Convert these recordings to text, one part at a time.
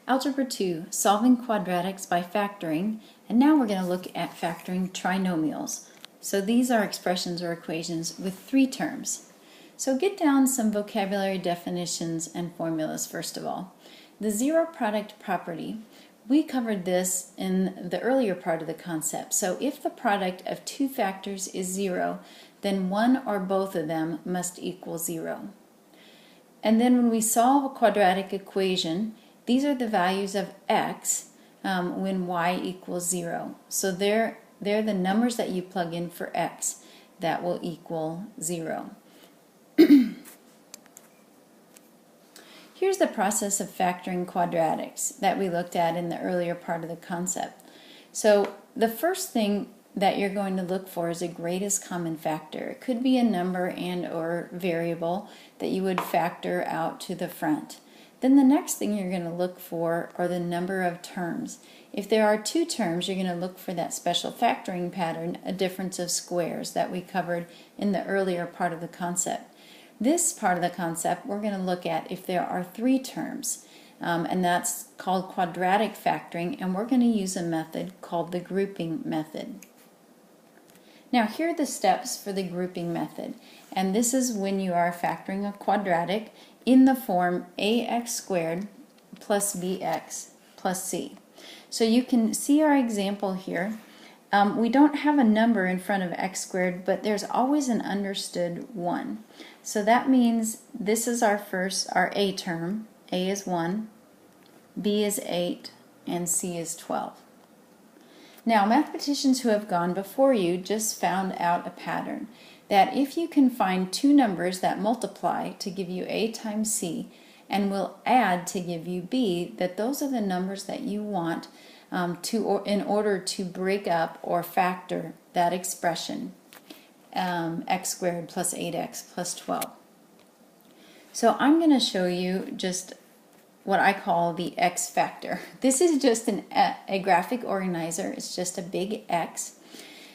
Algebra 2, solving quadratics by factoring, and now we're going to look at factoring trinomials. So these are expressions or equations with three terms. So get down some vocabulary definitions and formulas first of all. The zero product property, we covered this in the earlier part of the concept. So if the product of two factors is zero, then one or both of them must equal zero. And then when we solve a quadratic equation, these are the values of x when y equals 0. So they're the numbers that you plug in for x that will equal 0. Here's the process of factoring quadratics that we looked at in the earlier part of the concept. So the first thing that you're going to look for is a greatest common factor. It could be a number and or variable that you would factor out to the front. Then the next thing you're going to look for are the number of terms. If there are two terms, you're going to look for that special factoring pattern, a difference of squares that we covered in the earlier part of the concept. This part of the concept we're going to look at if there are three terms, and that's called quadratic factoring, and we're going to use a method called the grouping method. Now here are the steps for the grouping method, and this is when you are factoring a quadratic in the form ax squared plus bx plus c. So you can see our example here. We don't have a number in front of x squared, but there's always an understood 1. So that means this is our a term. A is 1, b is 8, and c is 12. Now, mathematicians who have gone before you just found out a pattern that if you can find two numbers that multiply to give you a times c and will add to give you b, that those are the numbers that you want in order to break up or factor that expression, x squared plus 8x plus 12. So I'm going to show you just what I call the X factor. This is just a graphic organizer. It's just a big X.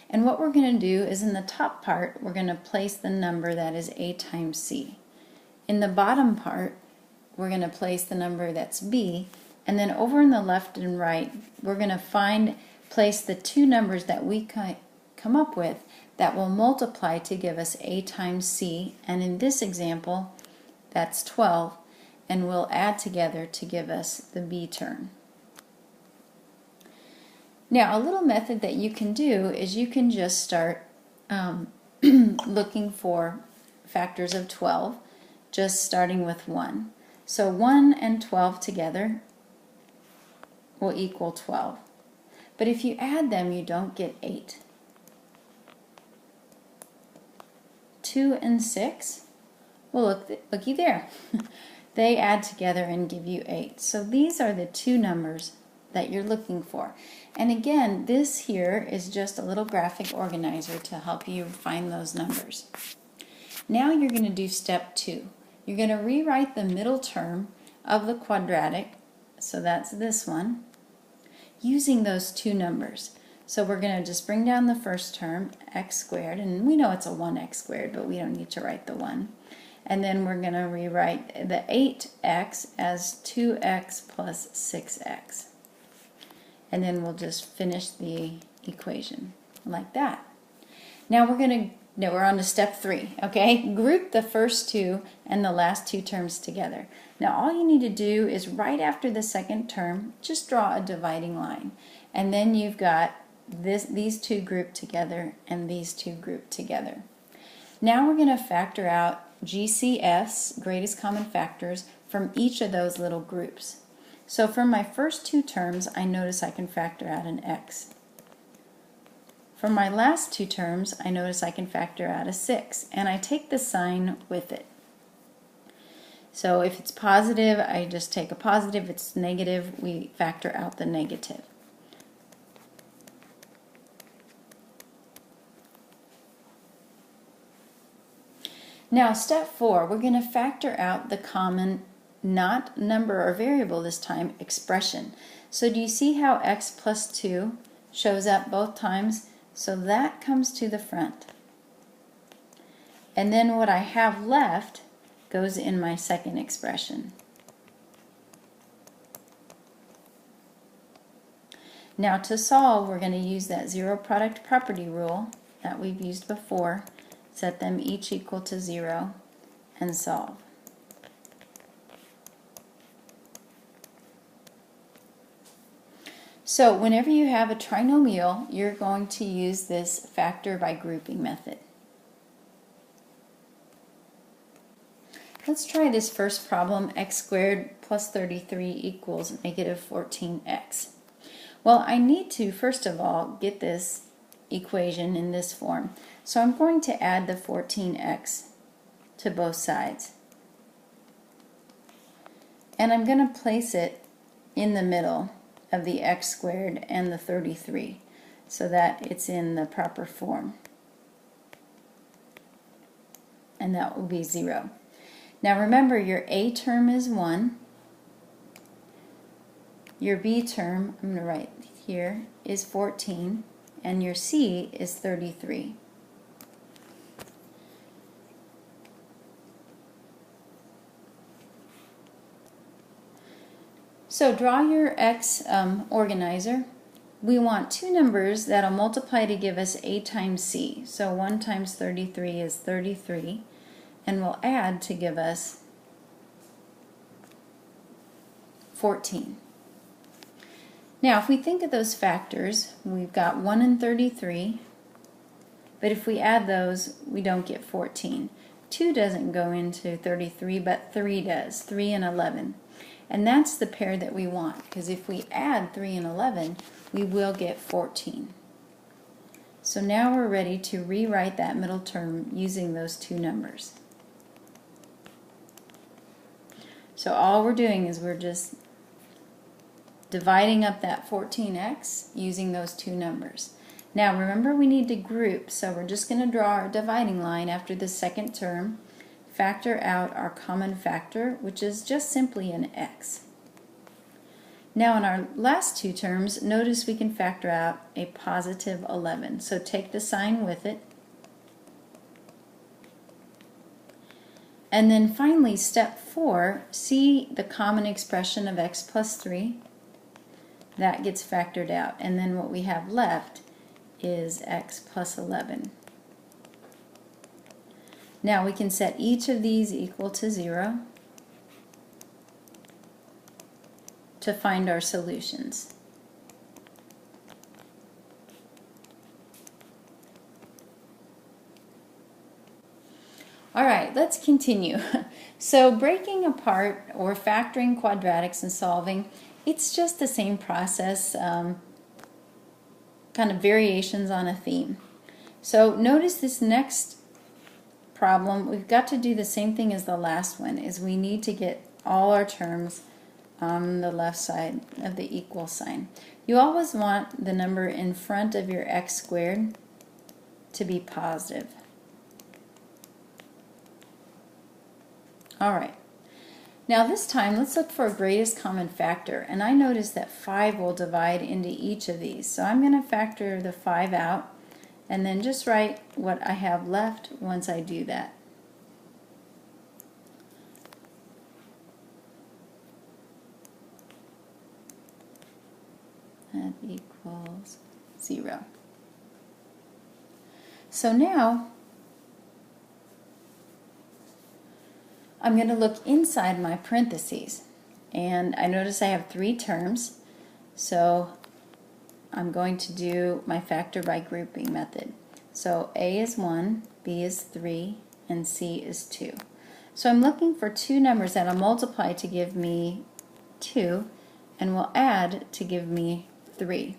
And what we're going to do is in the top part, we're going to place the number that is a times c. In the bottom part, we're going to place the number that's b. And then over in the left and right, we're going to place the two numbers that we come up with that will multiply to give us a times c. And in this example, that's 12. And we'll add together to give us the b term. Now, a little method that you can do is you can just start looking for factors of 12, just starting with 1. So 1 and 12 together will equal 12. But if you add them, you don't get 8. 2 and 6, well, looky there. They add together and give you 8. So these are the two numbers that you're looking for. And again, this here is just a little graphic organizer to help you find those numbers. Now you're going to do step 2. You're going to rewrite the middle term of the quadratic, so that's this one, using those two numbers. So we're going to just bring down the first term, x squared, and we know it's a 1x squared, but we don't need to write the 1. And then we're going to rewrite the 8x as 2x plus 6x. And then we'll just finish the equation like that. Now we're on to step 3, okay? Group the first two and the last two terms together. Now all you need to do is right after the second term, just draw a dividing line. And then you've got these two grouped together and these two grouped together. Now we're going to factor out GCFs, greatest common factors, from each of those little groups. So from my first two terms, I notice I can factor out an x. From my last two terms, I notice I can factor out a 6, and I take the sign with it. So if it's positive, I just take a positive. If it's negative, we factor out the negative. Now, step 4, we're going to factor out the common, not number or variable this time, expression. So do you see how x plus 2 shows up both times? So that comes to the front. And then what I have left goes in my second expression. Now to solve, we're going to use that zero product property rule that we've used before. Set them each equal to 0 and solve. So whenever you have a trinomial, you're going to use this factor by grouping method. Let's try this first problem, x squared plus 33 equals negative 14x. Well, I need to, first of all, get this equation in this form. So I'm going to add the 14x to both sides. And I'm going to place it in the middle of the x squared and the 33 so that it's in the proper form. And that will be 0. Now remember, your a term is 1. Your b term, I'm going to write here, is 14. And your c is 33. So draw your x organizer. We want two numbers that will multiply to give us a times c. So 1 times 33 is 33. And we'll add to give us 14. Now if we think of those factors, we've got 1 and 33, but if we add those, we don't get 14. 2 doesn't go into 33, but 3 does, 3 and 11. And that's the pair that we want, because if we add 3 and 11, we will get 14. So now we're ready to rewrite that middle term using those two numbers. So all we're doing is we're just dividing up that 14x using those two numbers. Now remember, we need to group, so we're just going to draw our dividing line after the second term, factor out our common factor, which is just simply an x. Now in our last two terms, notice we can factor out a positive 11. So take the sign with it. And then finally, step 4, see the common expression of x plus 3. That gets factored out. And then what we have left is x plus 11. Now we can set each of these equal to 0 to find our solutions. Alright, let's continue. So breaking apart or factoring quadratics and solving, it's just the same process, kind of variations on a theme. So notice this next problem, we've got to do the same thing as the last one, is we need to get all our terms on the left side of the equal sign. You always want the number in front of your x squared to be positive. Alright, now this time let's look for a greatest common factor, and I notice that 5 will divide into each of these. So I'm going to factor the 5 out and then just write what I have left once I do that. That equals 0. So now I'm going to look inside my parentheses, and I notice I have 3 terms, so I'm going to do my factor by grouping method. So a is 1, b is 3, and c is 2. So I'm looking for two numbers that will multiply to give me 2 and will add to give me 3.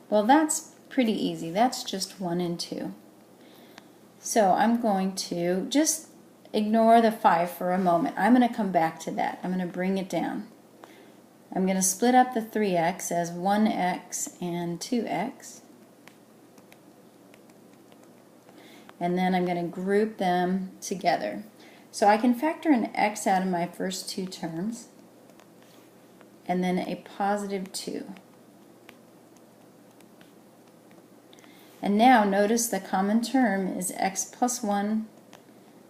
Well, that's pretty easy. That's just 1 and 2. So I'm going to just ignore the 5 for a moment. I'm going to come back to that. I'm going to bring it down. I'm going to split up the 3x as 1x and 2x. And then I'm going to group them together. So I can factor an x out of my first two terms, and then a positive 2. And now notice the common term is x plus 1,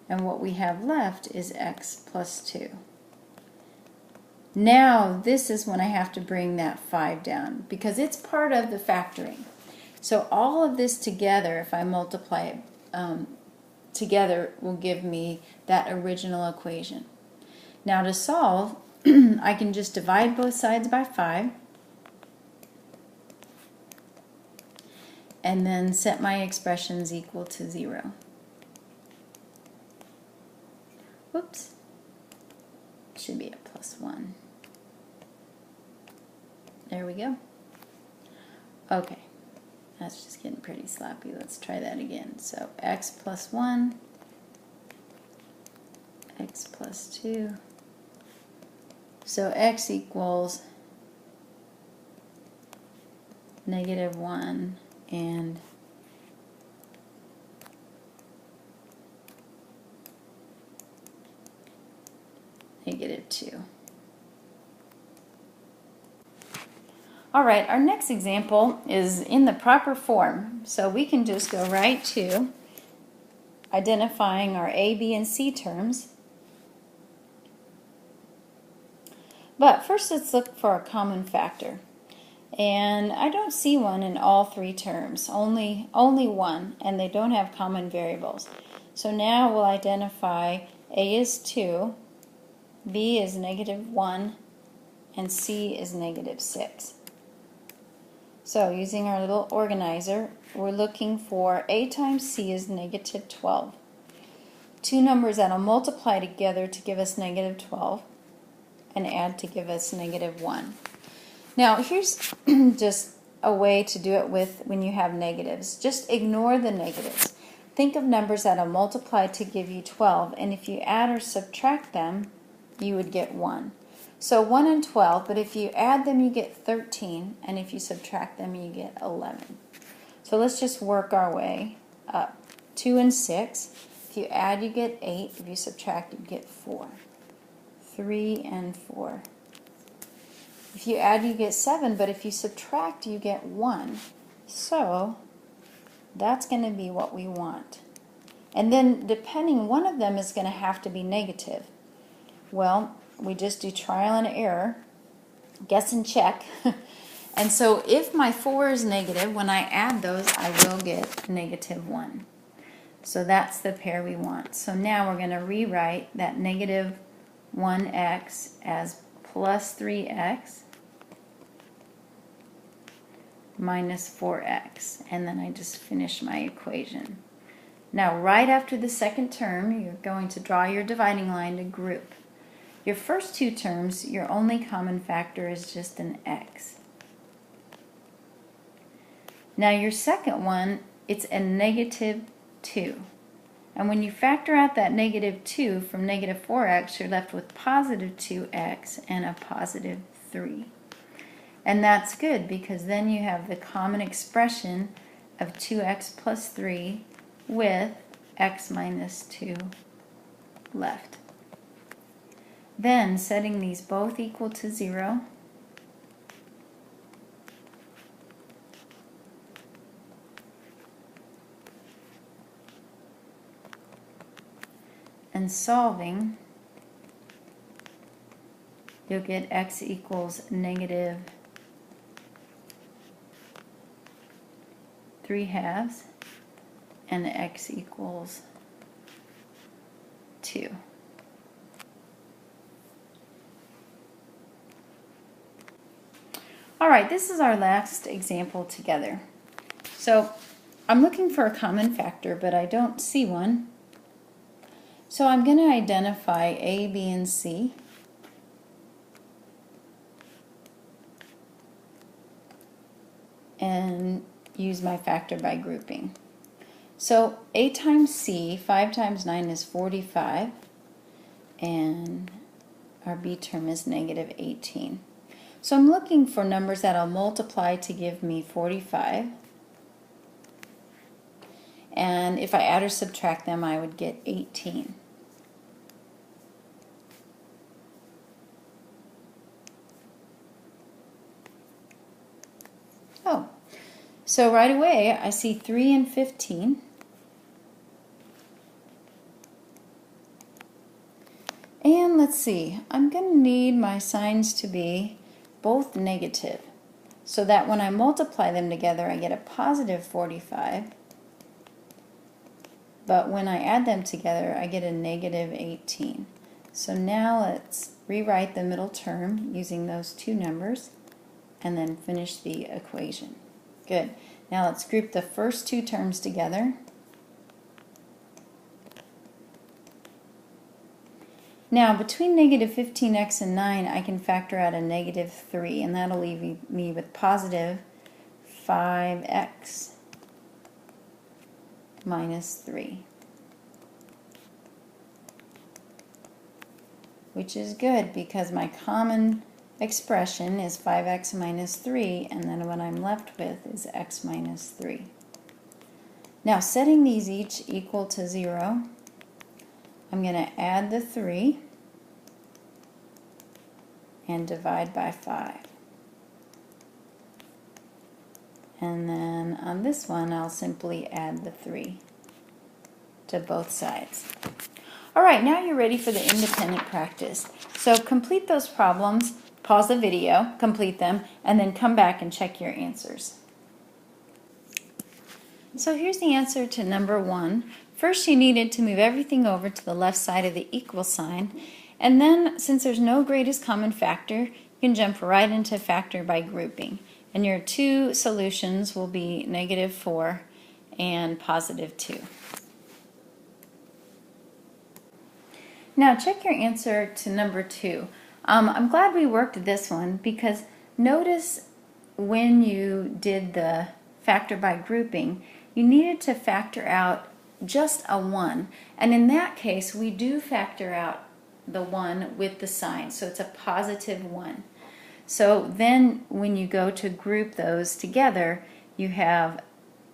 and what we have left is x plus 2. Now this is when I have to bring that 5 down because it's part of the factoring. So all of this together, if I multiply it together, will give me that original equation. Now to solve, I can just divide both sides by 5 and then set my expressions equal to 0. Whoops. It should be a plus 1. There we go. Okay. That's just getting pretty sloppy. Let's try that again. So x plus 1, x plus 2. So x equals -1 and -2. All right, our next example is in the proper form. So we can just go right to identifying our A, B, and C terms. But first let's look for a common factor. And I don't see one in all 3 terms, only one, and they don't have common variables. So now we'll identify A is 2, B is -1, and C is -6. So using our little organizer, we're looking for A times C is -12. Two numbers that'll multiply together to give us -12 and add to give us -1. Now here's just a way to do it with when you have negatives. Just ignore the negatives. Think of numbers that'll multiply to give you 12, and if you add or subtract them, you would get 1. So 1 and 12, but if you add them you get 13, and if you subtract them you get 11. So let's just work our way up. 2 and 6, if you add you get 8, if you subtract you get 4. 3 and 4. If you add you get 7, but if you subtract you get 1. So that's going to be what we want. And then depending, one of them is going to have to be negative. Well, we just do trial and error, guess and check. And so if my 4 is negative, when I add those, I will get -1. So that's the pair we want. So now we're going to rewrite that -1x as plus 3x minus 4x. And then I just finish my equation. Now right after the second term, you're going to draw your dividing line to group. Your first 2 terms, your only common factor is just an x. Now your second one, it's a -2. And when you factor out that -2 from -4x, you're left with positive 2x and a positive 3. And that's good because then you have the common expression of 2x plus 3 with x minus 2 left. Then, setting these both equal to 0, and solving, you'll get x equals -3/2 and x equals 2. Alright, this is our last example together. So I'm looking for a common factor, but I don't see one. So I'm going to identify A, B, and C. And use my factor by grouping. So A times C, 5 times 9 is 45, and our B term is -18. So I'm looking for numbers that I'll multiply to give me 45. And if I add or subtract them, I would get 18. Oh, so right away I see 3 and 15. And let's see, I'm going to need my signs to be both negative, so that when I multiply them together I get a positive 45, but when I add them together I get a negative 18. So now let's rewrite the middle term using those two numbers and then finish the equation. Good. Now let's group the first two terms together. Now between negative 15x and 9 I can factor out a negative 3, and that'll leave me with positive 5x minus 3, which is good because my common expression is 5x minus 3, and then what I'm left with is x minus 3. Now setting these each equal to 0, I'm going to add the 3 and divide by 5. And then on this one I'll simply add the 3 to both sides. Alright, now you're ready for the independent practice. So complete those problems, pause the video, complete them, and then come back and check your answers. So here's the answer to number 1. First you needed to move everything over to the left side of the equal sign, and then since there's no greatest common factor, you can jump right into factor by grouping. And your two solutions will be negative 4 and positive 2. Now check your answer to number 2. I'm glad we worked this one because notice when you did the factor by grouping, you needed to factor out just a 1. And in that case, we do factor out the 1 with the sign, so it's a positive 1. So then when you go to group those together, you have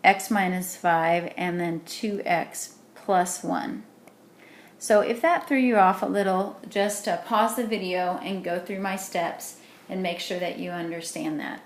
x minus 5 and then 2x plus 1. So if that threw you off a little, just pause the video and go through my steps and make sure that you understand that.